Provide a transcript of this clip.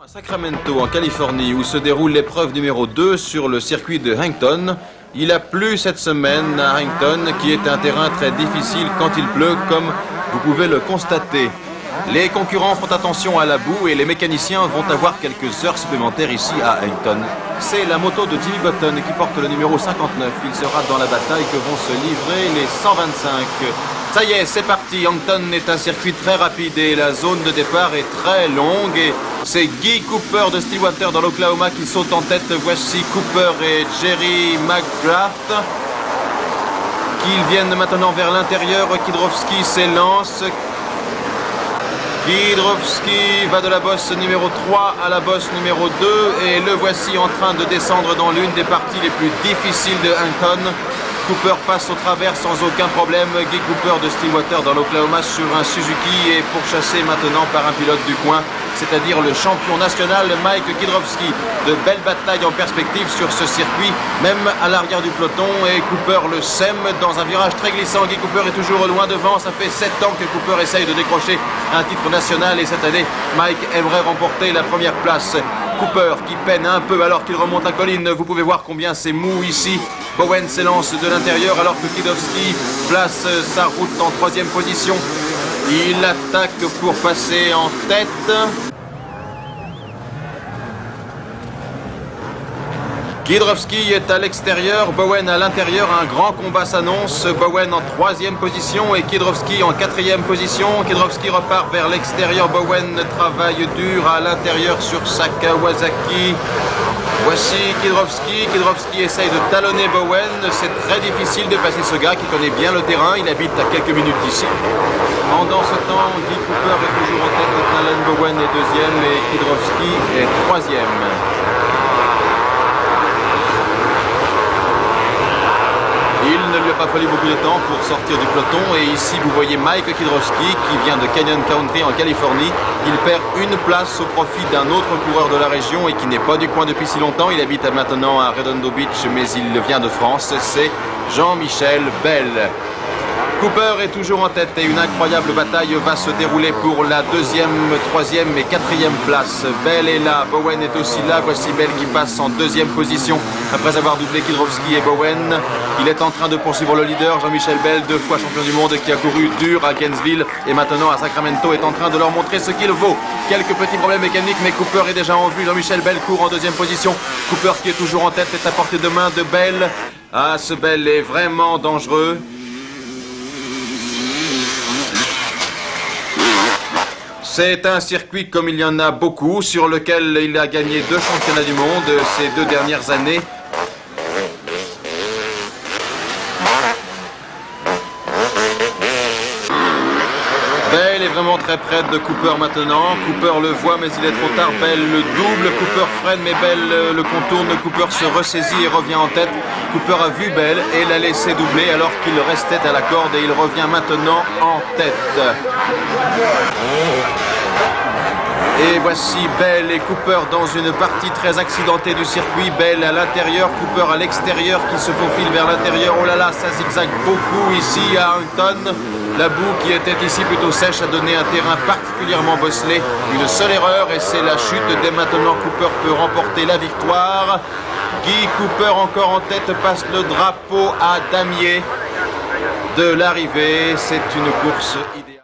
À Sacramento, en Californie, où se déroule l'épreuve numéro 2 sur le circuit de Hankton. Il a plu cette semaine à Hankton, qui est un terrain très difficile quand il pleut, comme vous pouvez le constater. Les concurrents font attention à la boue et les mécaniciens vont avoir quelques heures supplémentaires ici à Hankton. C'est la moto de Jimmy Button qui porte le numéro 59. Il sera dans la bataille que vont se livrer les 125. Ça y est, c'est parti. Hankton est un circuit très rapide et la zone de départ est très longue. Et c'est Guy Cooper de Stillwater dans l'Oklahoma qui saute en tête. Voici Cooper et Jerry McGrath qui viennent maintenant vers l'intérieur. Kiedrowski s'élance. Kiedrowski va de la bosse numéro 3 à la bosse numéro 2 et le voici en train de descendre dans l'une des parties les plus difficiles de Hankton. Cooper passe au travers sans aucun problème. Guy Cooper de Stillwater dans l'Oklahoma sur un Suzuki est pourchassé maintenant par un pilote du coin, c'est-à-dire le champion national Mike Kiedrowski. De belles batailles en perspective sur ce circuit, même à l'arrière du peloton, et Cooper le sème dans un virage très glissant. Guy Cooper est toujours loin devant, ça fait 7 ans que Cooper essaye de décrocher un titre national et cette année, Mike aimerait remporter la première place. Cooper qui peine un peu alors qu'il remonte la colline, vous pouvez voir combien c'est mou ici. Bowen s'élance de l'intérieur alors que Kiedrowski place sa route en 3e position. Il attaque pour passer en tête. Kiedrowski est à l'extérieur, Bowen à l'intérieur, un grand combat s'annonce. Bowen en 3e position et Kiedrowski en 4e position. Kiedrowski repart vers l'extérieur, Bowen travaille dur à l'intérieur sur sa Kawasaki. Voici Kiedrowski, Kiedrowski essaye de talonner Bowen, c'est très difficile de passer ce gars qui connaît bien le terrain, il habite à quelques minutes d'ici. Pendant ce temps, Guy Cooper est toujours en tête, Talon Bowen est 2e et Kiedrowski est 3e. Il ne lui a pas fallu beaucoup de temps pour sortir du peloton et ici vous voyez Mike Kiedrowski qui vient de Canyon Country en Californie. Il perd une place au profit d'un autre coureur de la région et qui n'est pas du coin depuis si longtemps. Il habite maintenant à Redondo Beach mais il vient de France. C'est Jean-Michel Bell. Cooper est toujours en tête et une incroyable bataille va se dérouler pour la 2e, 3e et 4e place. Bell est là, Bowen est aussi là. Voici Bell qui passe en 2e position après avoir doublé Kiedrowski et Bowen. Il est en train de poursuivre le leader, Jean-Michel Bell, 2 fois champion du monde qui a couru dur à Gainesville et maintenant à Sacramento est en train de leur montrer ce qu'il vaut. Quelques petits problèmes mécaniques mais Cooper est déjà en vue. Jean-Michel Bell court en 2e position. Cooper qui est toujours en tête est à portée de main de Bell. Ah, ce Bell est vraiment dangereux. C'est un circuit comme il y en a beaucoup, sur lequel il a gagné 2 championnats du monde ces 2 dernières années. Bell est vraiment très près de Cooper maintenant. Cooper le voit mais il est trop tard. Bell le double, Cooper freine mais Bell le contourne. Cooper se ressaisit et revient en tête. Cooper a vu Bell et l'a laissé doubler alors qu'il restait à la corde et il revient maintenant en tête. Et voici Bell et Cooper dans une partie très accidentée du circuit. Bell à l'intérieur, Cooper à l'extérieur qui se faufile vers l'intérieur. Oh là là, ça zigzague beaucoup ici à Hankton. La boue qui était ici plutôt sèche a donné un terrain particulièrement bosselé. Une seule erreur et c'est la chute. Dès maintenant, Cooper peut remporter la victoire. Guy Cooper encore en tête passe le drapeau à damier de l'arrivée. C'est une course idéale.